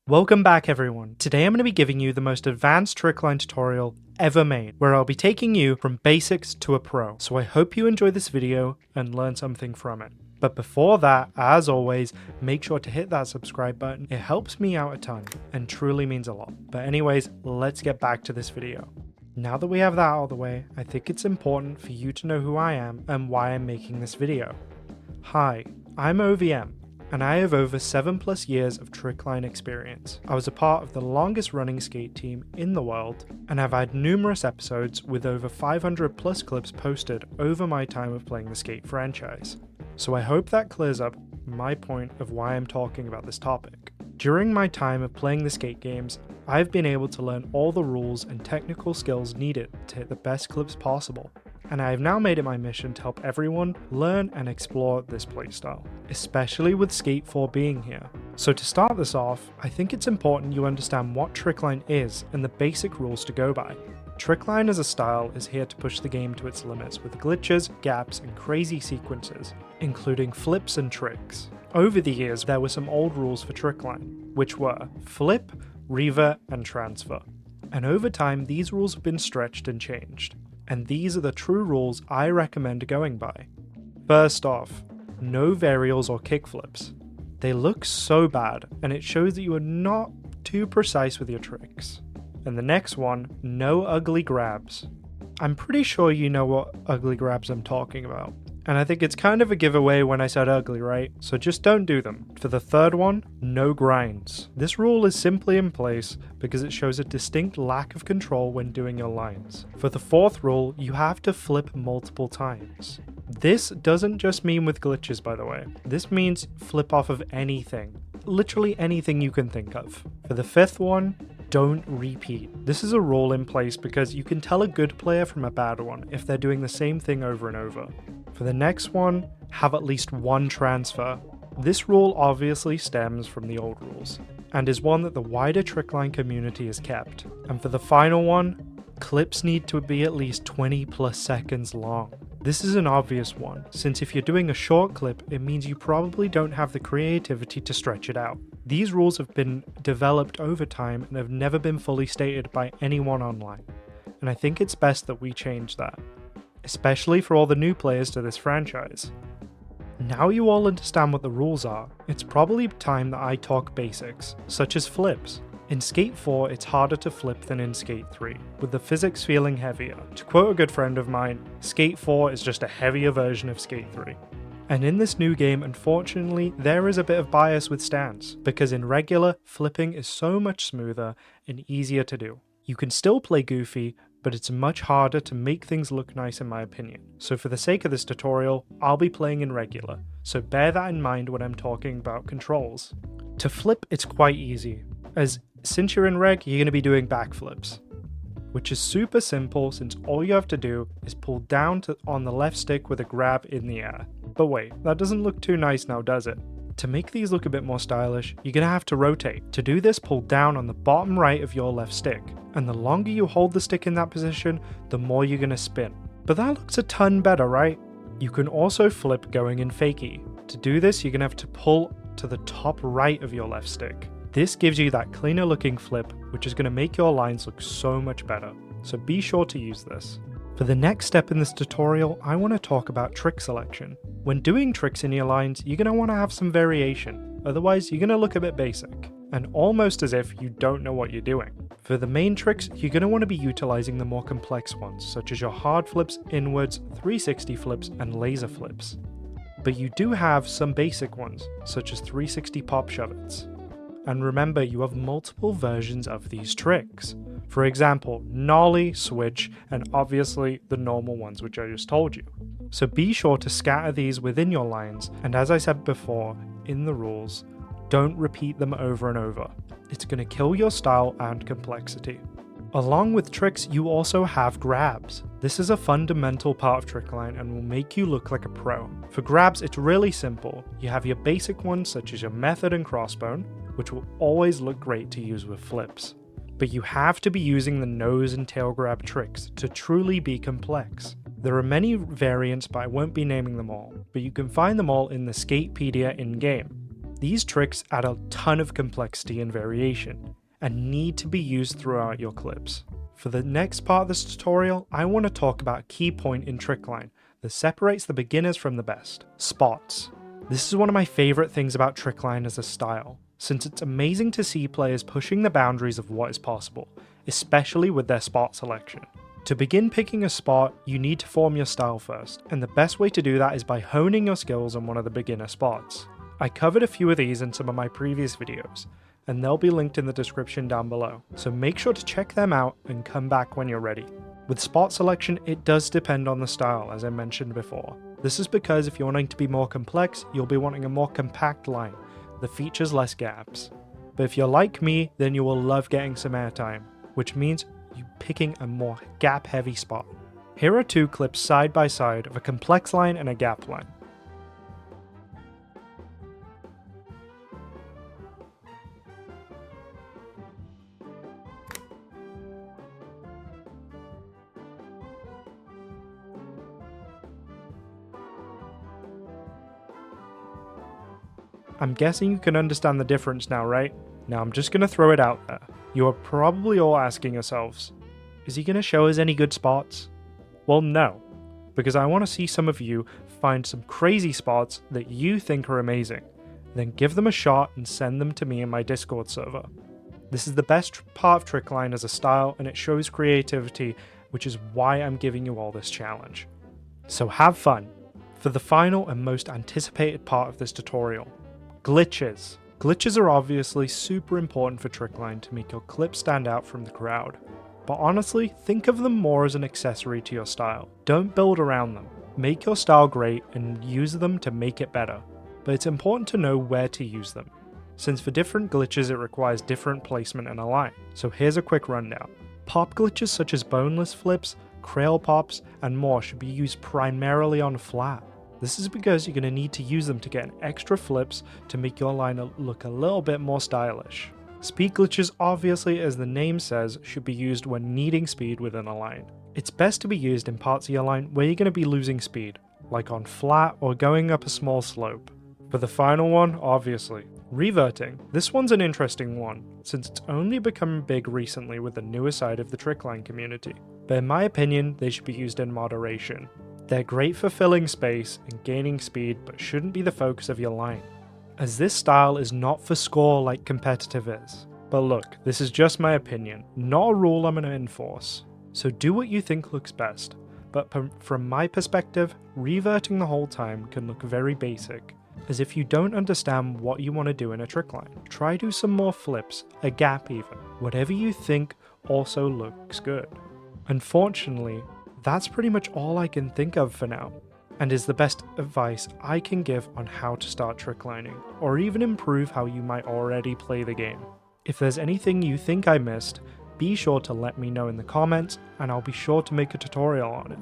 Welcome back everyone. Today I'm going to be giving you the most advanced trickline tutorial ever made, where I'll be taking you from basics to a pro. So I hope you enjoy this video and learn something from it. But before that, as always, make sure to hit that subscribe button. It helps me out a ton and truly means a lot. But anyways, let's get back to this video. Now that we have that out of the way, I think it's important for you to know who I am and why I'm making this video. Hi, I'm OVM. And I have over 7+ years of trickline experience. I was a part of the longest running skate team in the world, and I've had numerous episodes with over 500+ clips posted over my time of playing the skate franchise. So I hope that clears up my point of why I'm talking about this topic. During my time of playing the skate games, I've been able to learn all the rules and technical skills needed to hit the best clips possible. And I have now made it my mission to help everyone learn and explore this playstyle, especially with Skate 4 being here. So to start this off, I think it's important you understand what Trickline is and the basic rules to go by. Trickline as a style is here to push the game to its limits with glitches, gaps, and crazy sequences, including flips and tricks. Over the years, there were some old rules for Trickline, which were flip, revert, and transfer. And over time, these rules have been stretched and changed. And these are the true rules I recommend going by. First off, no varials or kickflips. They look so bad, and it shows that you are not too precise with your tricks. And the next one, no ugly grabs. I'm pretty sure you know what ugly grabs I'm talking about. And I think it's kind of a giveaway when I said ugly, right? So just don't do them. For the third one, no grinds. This rule is simply in place because it shows a distinct lack of control when doing your lines. For the fourth rule, you have to flip multiple times. This doesn't just mean with glitches, by the way. This means flip off of anything. Literally anything you can think of. For the fifth one, don't repeat. This is a rule in place because you can tell a good player from a bad one if they're doing the same thing over and over. For the next one, have at least one transfer. This rule obviously stems from the old rules, and is one that the wider Trickline community has kept. And for the final one, clips need to be at least 20+ seconds long. This is an obvious one, since if you're doing a short clip, it means you probably don't have the creativity to stretch it out. These rules have been developed over time and have never been fully stated by anyone online, and I think it's best that we change that, especially for all the new players to this franchise. Now you all understand what the rules are, it's probably time that I talk basics, such as flips. In Skate 4, it's harder to flip than in Skate 3, with the physics feeling heavier. To quote a good friend of mine, Skate 4 is just a heavier version of Skate 3. And in this new game, unfortunately, there is a bit of bias with stance, because in regular, flipping is so much smoother and easier to do. You can still play goofy, but it's much harder to make things look nice in my opinion. So for the sake of this tutorial, I'll be playing in regular, so bear that in mind when I'm talking about controls. To flip, it's quite easy, as since you're in reg, you're going to be doing backflips, which is super simple since all you have to do is pull down on the left stick with a grab in the air. But wait, that doesn't look too nice now, does it? To make these look a bit more stylish, you're going to have to rotate. To do this, pull down on the bottom right of your left stick, and the longer you hold the stick in that position, the more you're going to spin. But that looks a ton better, right? You can also flip going in fakie. To do this, you're going to have to pull to the top right of your left stick. This gives you that cleaner looking flip, which is going to make your lines look so much better. So be sure to use this. For the next step in this tutorial, I want to talk about trick selection. When doing tricks in your lines, you're going to want to have some variation, otherwise you're going to look a bit basic, and almost as if you don't know what you're doing. For the main tricks, you're going to want to be utilizing the more complex ones, such as your hard flips, inwards, 360 flips, and laser flips. But you do have some basic ones, such as 360 pop shove-its. And remember, you have multiple versions of these tricks. For example, nollie, switch, and obviously the normal ones which I just told you. So be sure to scatter these within your lines, and as I said before in the rules, don't repeat them over and over. It's going to kill your style and complexity. Along with tricks, you also have grabs. This is a fundamental part of Trickline and will make you look like a pro. For grabs, it's really simple. You have your basic ones such as your method and crossbone, which will always look great to use with flips. But you have to be using the nose and tail grab tricks to truly be complex. There are many variants, but I won't be naming them all, but you can find them all in the Skatepedia in-game. These tricks add a ton of complexity and variation, and need to be used throughout your clips. For the next part of this tutorial, I want to talk about a key point in Trickline that separates the beginners from the best: spots. This is one of my favourite things about Trickline as a style, since it's amazing to see players pushing the boundaries of what is possible, especially with their spot selection. To begin picking a spot, you need to form your style first, and the best way to do that is by honing your skills on one of the beginner spots. I covered a few of these in some of my previous videos, and they'll be linked in the description down below, so make sure to check them out and come back when you're ready. With spot selection, it does depend on the style, as I mentioned before. This is because if you're wanting to be more complex, you'll be wanting a more compact line that features less gaps. But if you're like me, then you will love getting some airtime, which means you picking a more gap-heavy spot. Here are two clips side by side of a complex line and a gap line. I'm guessing you can understand the difference now, right? Now I'm just going to throw it out there. You are probably all asking yourselves, is he going to show us any good spots? Well, no, because I want to see some of you find some crazy spots that you think are amazing, then give them a shot and send them to me in my Discord server. This is the best part of Trickline as a style, and it shows creativity, which is why I'm giving you all this challenge. So have fun. For the final and most anticipated part of this tutorial, glitches. Glitches are obviously super important for Trickline to make your clip stand out from the crowd. But honestly, think of them more as an accessory to your style. Don't build around them. Make your style great and use them to make it better. But it's important to know where to use them, since for different glitches it requires different placement in a line. So here's a quick rundown. Pop glitches such as boneless flips, crail pops, and more should be used primarily on flat. This is because you're going to need to use them to get an extra flips to make your line look a little bit more stylish. Speed glitches, obviously as the name says, should be used when needing speed within a line. It's best to be used in parts of your line where you're going to be losing speed, like on flat or going up a small slope. For the final one, obviously, reverting. This one's an interesting one, since it's only become big recently with the newer side of the Trickline community. But in my opinion, they should be used in moderation. They're great for filling space and gaining speed, but shouldn't be the focus of your line, as this style is not for score like competitive is. But look, this is just my opinion, not a rule I'm going to enforce. So do what you think looks best, but from my perspective, reverting the whole time can look very basic, as if you don't understand what you want to do in a trick line. Try do some more flips, a gap even, whatever you think also looks good. Unfortunately, that's pretty much all I can think of for now, and is the best advice I can give on how to start tricklining, or even improve how you might already play the game. If there's anything you think I missed, be sure to let me know in the comments, and I'll be sure to make a tutorial on it.